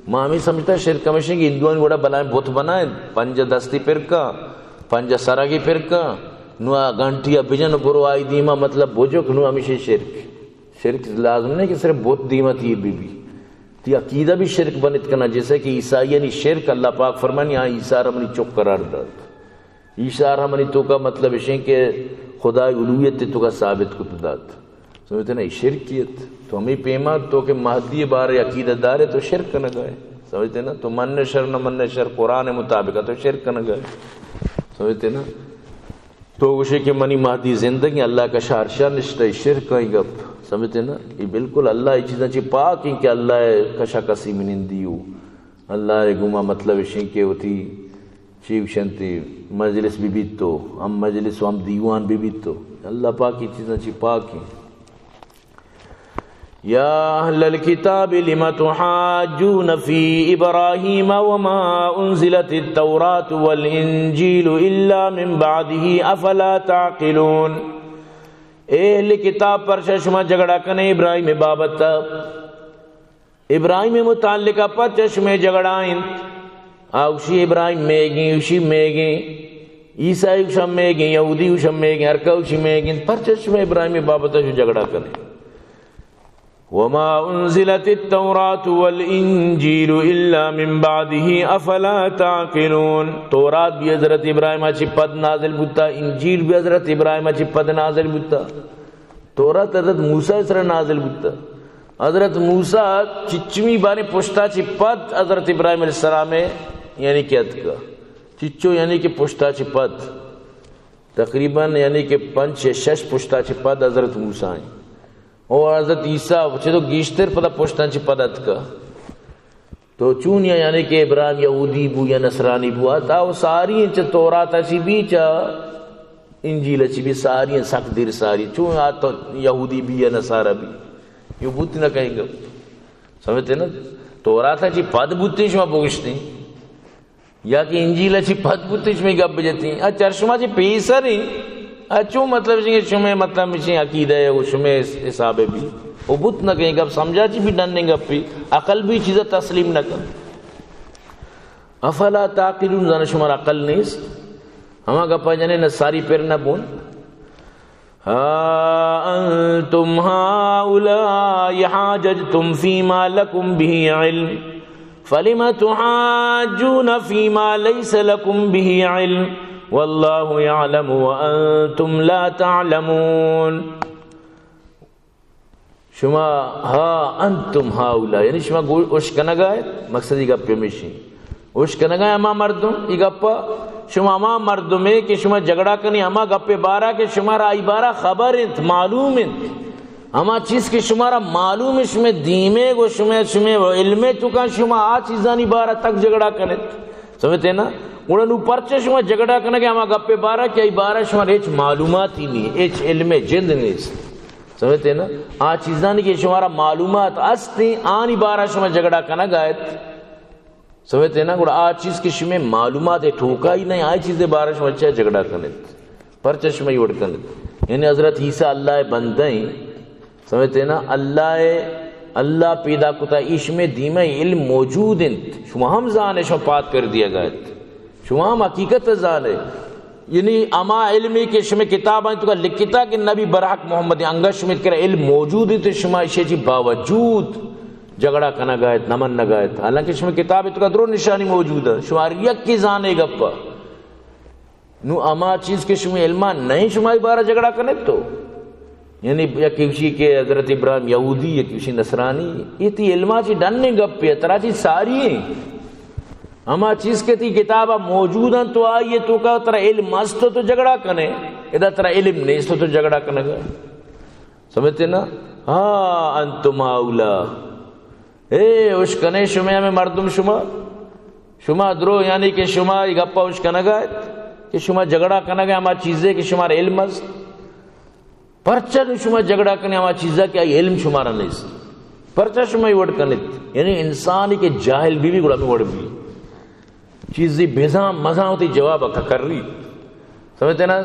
B: ماں ہمیں سمجھتا ہے شرک ہمیشہ کہ ہندوان گوڑا بنائیں بت بنائیں پنج دستی پرکا پنج سرگی پرکا نوا گھنٹیا بجن برو آئی دیما مطلب بوجھو کہ نو ہمیشہ شرک لازم نہیں کہ صرف بت دیما تیر بھی تی عقیدہ بھی شرک بنت کرنا جیسے کہ عیسیٰ یعنی شرک اللہ پاک فرمانی ہاں عیسیٰ رمنی چک قرار داد عیسیٰ رمنی تو کا مطلب ہے کہ خدا الوہیت تو کا ثابت کت داد سمجھتے نا شرکیت تو ہمیں پیما تو کہ مہدی بارے عقیدہ دارے تو شرک نہ گئے سمجھتے نا تو من شر نہ من شر قرآن مطابق تو شرک نہ گئے سمجھتے نا تو گوشے کہ منی مہدی زندگی اللہ کا شارشہ نشتہ شرک کہیں گپ سمجھتے نا یہ بالکل اللہ یہ چیزیں چی پاک ہیں کہ اللہ کشا کسی منندی ہو اللہ گما مطلب اشیں کہ ہوتی چیو شنتی مجلس بھی بیت تو ہم مجلس و ہم دیوان بھی بیت تو اللہ پاک یہ چیزیں چی پاک ہیں یا اہل الکتاب لم تحاجون فی ابراہیم وما انزلت التوراۃ والانجیل الا من بعدہ افلا تعقلون اہل کتاب پر چشمہ جھگڑا کنے ابراہیم بابت ابراہیم متعلقہ پر چشمے جھگڑائیں اوشی ابراہیم میگیں اوشی میگیں عیسائی اوشم میگیں یہودی اوشم میگیں ارکا اوشی میگیں پر چشمے ابراہیم بابت جھگڑا کنے وما انزلت التوراۃ والانجیل الا من بعدہ افلا تعقلون تورات بھی حضرت ابراہیم چی پد نازل بتا انجیل بھی حضرت ابراہیم چی پد نازل بتا تورات حضرت موسیٰ سر نازل بتا حضرت موسیٰ چچمی بانی پشتا چی پد حضرت ابراہیم علیہ السلام یعنی کہت کا چچو یعنی کہ پشتا چی پد تقریباً یعنی کہ 5-6 پشتا چی پد حضرت موسیٰ ہیں اور حضرت عیسیٰ چھے تو گیشتر پتا پوشتان چھے پدت کا تو چونیا یعنی کہ ابراہیم یہودی بو یا نصرانی بو آتا وہ ساری ہیں چھے توراتا چی بھی چھا انجیل چی بھی ساری ہیں سخت دیر ساری چون آتا یہودی بھی یا نصارہ بھی یہ بوتی نہ کہیں گا سمجھتے نا توراتا چی پد بوتی شما پوشتی یا کہ انجیل چی پد بوتی شما گب بجتی چرشما چی پیسر ہی اچھو مطلب ہے کہ شمیں مطلب مجھے عقیدہ ہے وہ شمیں حساب ہے بھی وہ بت نہ کہیں گا سمجھا چی بھی ڈننے گا پی عقل بھی چیزیں تسلیم نہ کر افلا تعقلون زانا شمار عقل نیست ہما گپا جانے نہ ساری پیر نہ بون ہا انتم ہاؤلائی حاججتم فیما لکم بھی علم فلم تحاجون فیما لیس لکم بھی علم واللہ یعلم وانتم لا تعلمون شما ہا انتم ہاؤلائی یعنی شما گوش کنگا ہے مقصدی گا پیمیشی اوش کنگا اما مردم ای گپا شما اما مردمے کہ شما جگڑا کنی اما گپے بارا کہ شمارا ای بارا خبر انت معلوم انت اما چیز کہ شمارا معلوم ہے شما دیمے گو شما علمے تو کن شما آ چیزانی بارا تک جگڑا کنت سمجھتے نا انہوں نے پرچے شما جگڑا کنگا کہ اما گپے بارا کہ ای بارا شما ایچ معلومات ہی نہیں ایچ علم جند نہیں سمجھتے نا آ چیزانی کہ شمارا معلومات استی آنی بارا شما جگڑا کنگا آیت سمجھتے نا گوڑا آ چیز کی شما معلومات ٹھوکا ہی نہیں آئی چیزیں بارا شما اچھا جگڑا کنت پرچہ شما یوڑ کنت یعنی حضرت عیسیٰ اللہ بندیں سمجھتے نا اللہ پیدا کتا ایش میں دیمہ علم موجود انت شما ہم زانے شما پات کر دیا گا شما ہم حقیقت زانے یعنی اما علمی کہ شما کتاب آئیں تو کا لکھتا کہ نبی برحق محمد انگا شما کرا علم موجود ہے تو شما اسے جی باوجود جگڑا کنا گایت نمن نہ گایت حالانکہ شما کتاب تو کا درو نشانی موجود ہے شما یک کی زانے گپا نو اما چیز کے شما علمہ نہیں شما بارہ جگڑا کنے تو یعنی یا کسی کے حضرت ابراہیم یہودی یا کسی نصرانی یہ تی علمہ چی ڈننے گپ ہے ترا چیز ساری ہیں اما چیز کے تی کتابہ موجود ہیں تو آئیے تو کا ترا علم است تو جگڑا کنے ادھا ترا علم نہیں تو جگڑا کنے گا سمجھتے نا ہاں انتم اولا اوش کنے شما میں مردم شما درو یعنی کہ شما گپا اوش کنگا کہ شما جگڑا کنگا ہما چیزیں کہ شمارا علم است پرچہ شما جگڑا کنے ہما چیزیں کہ علم شمارا نہیں پرچہ شما ہی وڑ کنت یعنی انسانی کے جاہل بھی گوڑا میں وڑ بھی چیزی بیزاں مزاں ہوتی جواب اکھا کر رہی سمجھتے نا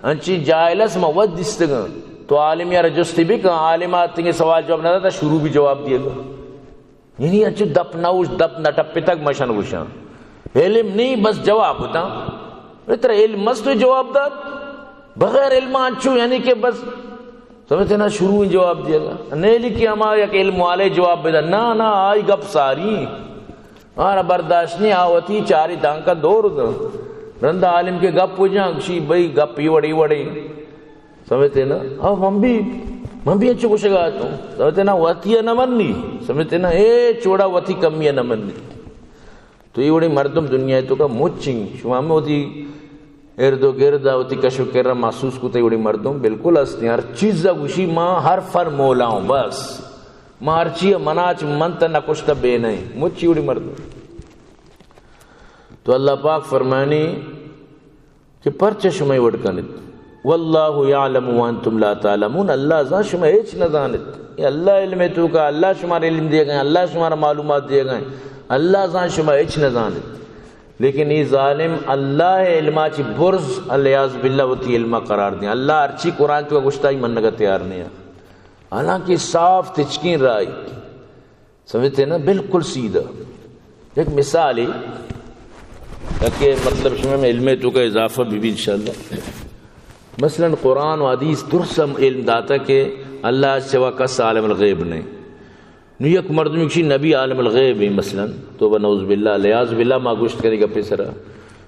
B: انچی جاہلس موت دستگا تو عالم یا رجستی بھی کہاں عالمات تنگے سوال جواب نہ تھا شروع بھی جواب دیا گا یعنی اچھو دپ نوش دپ نٹپی تک مشن وشان علم نہیں بس جواب ہوتا اترا علم مست جواب داد بغیر علم اچھو یعنی کہ بس سمجھتے نا شروع ہی جواب دیا گا نہیں لکھی ہمارا یک علم والے جواب بیدا نا آئی گپ ساری آرہ برداشت نہیں آوتی چاری دانکا دور دا رندہ عالم کے گپ ہو جائیں کشی بھئی گپ ہی وڑی سمجھتے نا اب ہم بھی اچھو کچھ گا تو سمجھتے نا وطیہ نمنی سمجھتے نا چوڑا وطی کمیہ نمنی تو یہ وڑی مردم دنیا ہے تو کا موچنگ شما میں ہوتی اردو گردہ ہوتی کشو کر رہا محسوس کو تے وڑی مردم بالکل ہستی ہر چیز گوشی ماں ہر فر مولا ہوں بس ماں ہر چیز مناچ منتا نہ کچھ تا بے نہیں موچی وڑی مردم تو اللہ پاک فرمانی کہ پرچہ شما وڑ کنت واللہ یعلم وانتم لا تعلمون اللہ ذا شما ایچ نہ دانت یہ اللہ علم تو کا اللہ شمارا علم دے گئے اللہ شمارا معلومات دے گئے اللہ ذا شما ایچ نہ دانت لیکن یہ ظالم اللہ علمہ چی برز علیاذ باللہ ہوتی علمہ قرار دیں اللہ ارچی قرآن تو کا گشتائی منگا تیار نہیں ہے حالانکہ صاف تچکین رائی سمجھتے نا بالکل سیدھا ایک مثال ہی تاکہ مطلب شما میں علم تو کا اضافہ بھی انشاءاللہ مثلا قرآن و حدیث درسم علم داتا کہ اللہ سوا کس عالم الغیب نہیں نو یک مردمی کشی نبی عالم الغیب ہی مثلا تو بنعوذ باللہ لیاز باللہ ما گوشت کرے گا پیسرا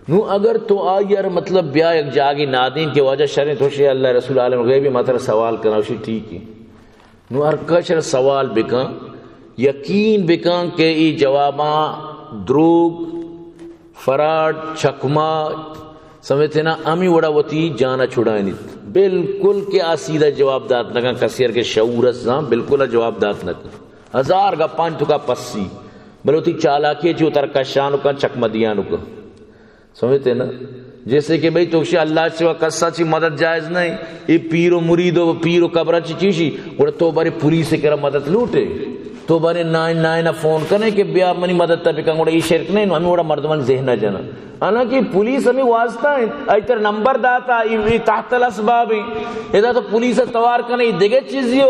B: نو اگر تو آئیر مطلب بیا یک جاگی نادین کے واجہ شرح توشی اللہ رسول عالم الغیب ہی مطلب سوال کرنا وشی ٹھیک ہے نو ارکشر سوال بکن یقین بکن کہ ای جواباں دروگ فراڈ چکما سمجھتے نا امی وڑا وطی جانا چھڑائنی بالکل کہ آسیدہ جواب دات نکا کسیر کے شعورت زاں بالکل جواب دات نکا ہزار گا پانچ کا پسی بلوتی چالاکی چی اتر کشانو کا چکمدیانو کا سمجھتے نا جیسے کہ بھئی توکشی اللہ سے کسا چی مدد جائز نہیں یہ پیر و مرید و پیر و قبرہ چی چیشی وڑا تو بارے پولیس سے کرا مدد لوٹے تو بارے نائن فون کرنے کہ بیا منی مدد تا بکن وڑا یہ شرک نہیں ہمیں وڑا مردمان ذہنہ جانا حالانکہ پولیس ہمیں واسطہ ہے ایتر نمبر داتا یہ تحت الاسباب ہیں اذا تو پولیس توار کرنے دیگے چیزی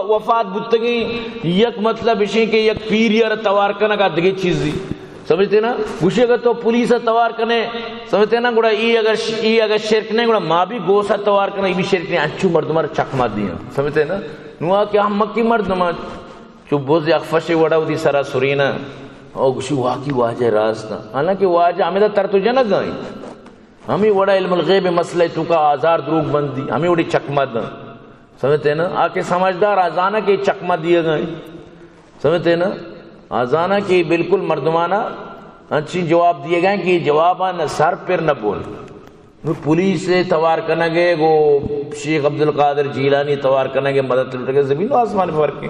B: وفات بودتگی یک مطلب اسی کہ یک پیر یا توار کرنے کا دیگے چیزی سمجھتے نا گوشی اگر تو پولیس توار کرنے سمجھتے نا گوڑا ای اگر شرک نہیں گوڑا ماں بھی گوسا توار کرنے ای بھی شرک نہیں انچو مردمار چکما دیا سمجھتے نا نوہا کہ ہم مکی مردمان چو بوز اخفش وڑا ہوتی سرا سرینا اور گوشی واقعی واجہ راز تھا حالانکہ واجہ ہمیں تر تو جنگ گئیں ہمیں وڑا علم الغیب مسئلہ تو کا آزار دروگ بندی ہمیں وڑی چکما دیں سمجھتے نا آکے سمجھدار آزانہ کے چکما دیے گئیں سمجھتے نا آزانہ کی بالکل مردمانہ اچھی جواب دیے گئے کہ یہ جواب نہ سر پر نہ بول. پولیس سے توار کرنا گے وہ شیخ عبد القادر جیلانی توار کرنا گے مدد لٹ کے زمین و آسمان فرق ہے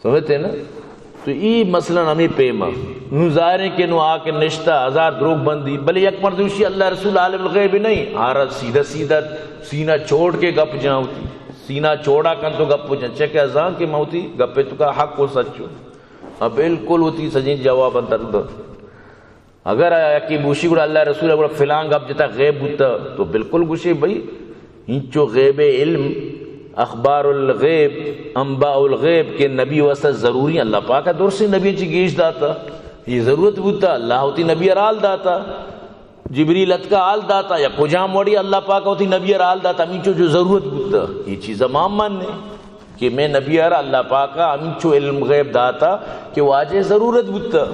B: سمجھتے نا. تو یہ مثلا ہمیں پیما نو ظاہر ہے کہ نو آ کے نشتہ ہزار دروگ بندی بلے یک مردوشی اللہ رسول عالم الغیب نہیں آرہ سیدھا سیدھا سینہ چھوڑ کے گپ جاؤں تھی سینہ چھوڑا کن تو گپ جاؤں چکے ازان کے موتی گپے تو کا حق کو سچو اب بالکل ہوتی سجین جواب اندر دو. اگر کی بوشی گوڑا اللہ رسول گوڑا فلان گپ جتا غیب ہوتا تو بالکل گوشی بھئی ہنچو غیب علم اخبار الغیب انباء الغیب کے نبی واسطہ ضروری اللہ پاک ہے دور سے نبی چی گیش داتا یہ ضرورت ہوتا اللہ ہوتی نبی ارال داتا جبریل اتکا آل داتا یا کجام وڑی اللہ پاک ہوتی نبی ارال داتا ہمیں جو ضرورت ہوتا یہ چیز امام ماننے کہ میں نبی ار اللہ پاک ہمیں چو علم غیب داتا کہ واجہ ضرورت ہوتا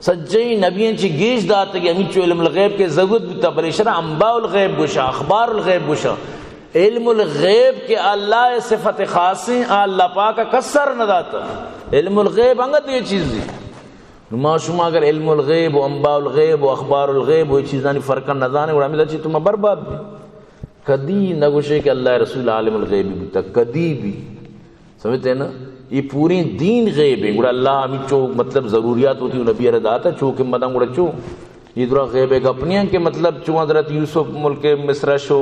B: سجئی نبیان چی گیش داتا کہ ہمیں چو علم الغیب کے ضرورت ہوتا بلے شرح انباء الغیب گوشا اخبار الغیب گوشا علم الغیب کے اللہ صفت خاصیں اللہ پاک کسر نہ داتا علم الغیب انگت یہ چیز دی نما شما اگر علم الغیب و انباء الغیب و اخبار الغیب و یہ چیزانی فرقا نہ دانے اور ہمیں چی تمہیں برباد بھی کدی نہ گوشے کہ اللہ رسول عالم الغیب بھی تا کدی بھی سمجھتے ہیں نا یہ پوری دین غیب ہے گوڑا اللہ ہمیں چو مطلب ضروریات ہوتی نبی ارداتا چو کہ مدن گوڑا چو یہ درہ غیب ہے اپنیاں کہ مطلب چو حضرت یوسف ملک مصر شو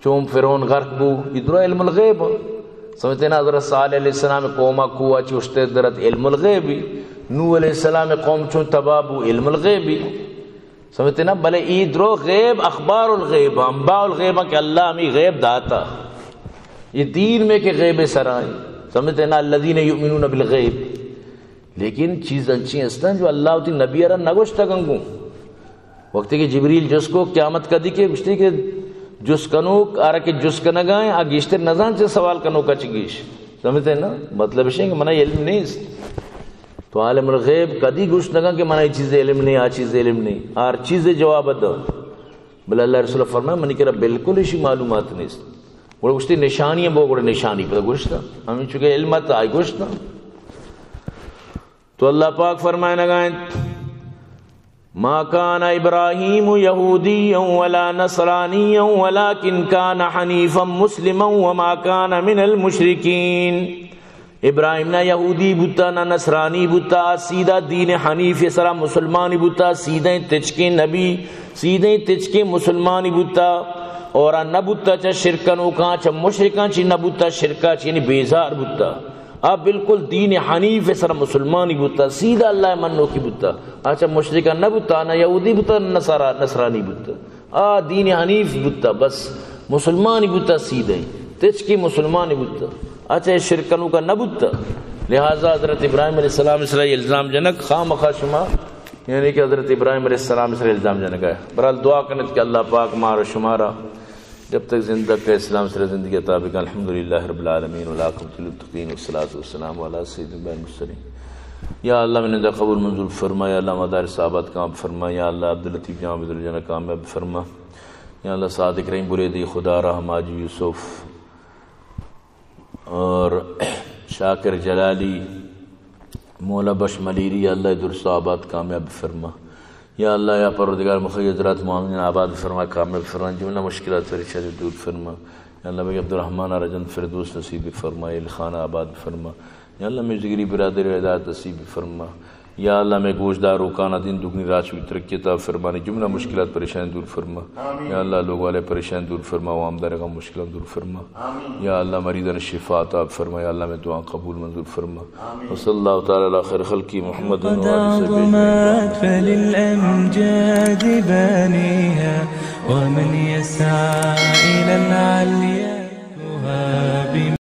B: چوم فرعون غرق بو ادرا علم الغیب سمجھتے نا حضرت صالح علیہ السلام قومہ کوا چوشتے درت علم الغیبی نوح علیہ السلام قوم چون تبابو علم الغیبی سمجھتے نا بلے ادرو غیب اخبار الغیب انباء الغیب کہ اللہ ہمیں غیب داتا یہ دین میں کہ غیب سرائیں سمجھتے نا الذین یؤمنون بالغیب لیکن چیز انچی استن جو اللہ ہوتی نبی ارن نگوشتا گنگوں وقتی کہ جبریل جس کو قیامت کا دی کے گشتی کہ جس کنوک آرہ کے جس کنگائیں آگیشتر نظام سے سوال کنوکا چگیش سمجھتے ہیں نا مطلب ہے کہ منہ علم نہیں تو عالم الغیب کدی گوشت نگا کہ منہ چیز علم نہیں آ چیز علم نہیں آر چیز جواب دو بل اللہ رسول فرمائے منی کہ بالکل اسی معلومات نہیں وہ گوشتی نشانی ہے وہ گوڑا نشانی پتہ گوشتا ہمیں چکے علمت آئی گوشتا تو اللہ پاک فرمائے نگائیں ما كان ابراہیم یہودیا ولا نصرانیا ولكن كان حنیفا مسلما وما كان من المشرکین ابراہیم نہ یہودی بوتا نہ نصرانی بوتا سیدھا دین حنیف سرا مسلمانی بوتا سیدھے تچکے نبی سیدھے تچکے مسلمانی بوتا اور نہ بوتا چا شرکنو کان چا مشرکان چی نہ بوتا شرکا چی یعنی بیزار بوتا اب بالکل دین حنیف سر مسلمانی بوتا سیدھا اللہ منو کی بوتا اچھا مشرکہ نہ بوتا نہ یہودی بوتا نہ نصرانی بوتا دین حنیف بوتا بس مسلمانی بوتا سیدھا تچ کی مسلمانی بوتا اچھا شرکنوں کا نہ بوتا لہذا حضرت ابراہیم علیہ السلام اس لئے الزام جنک خام خواہ شما یعنی کہ حضرت ابراہیم علیہ السلام اس لئے الزام جنک ہے برحال دعا کرنے کہ اللہ پاک مارا شمارا جب تک زندہ کا اسلام سے زندگی طابق الحمدللہ رب العالمین والعاقبۃ للمتقین والصلاۃ والسلام علی سیدنا المرسلین یا اللہ میں نے قبول منظور فرما یا اللہ مدارس صحابات کام فرما یا اللہ عبداللطیف جامع بدرجنہ کامیاب فرما یا اللہ صادق رحیم بریدی خدا رحم حاجی یوسف اور شاکر جلالی مولا بش ملیری یا اللہ در صحابات کامیاب فرما یا اللہ یا پروردگار مخی حضرات معاملین آباد فرما کامیاب فرما جملہ مشکلات پریشانی دور فرما یا اللہ بھائی عبدالرحمن رجن فردوس نصیب فرما یا خانہ آباد فرما یا اللہ میں ذکری برادر ہدایت نصیب فرما یا اللہ میں گوشدار روکانہ دین دگنی راچوی ترقی عطا فرمانی جملہ مشکلات پریشانی دور فرما یا اللہ لوگ والے پریشانی دور فرما وام دار غم مشکلات دور فرما یا اللہ مریضان شفا عطا فرما یا اللہ میں دعا قبول منظور فرما وصلی اللہ تعالی علی خیر خلقی محمد
A: ضمت فللأمجاد بانيها ومن يسعى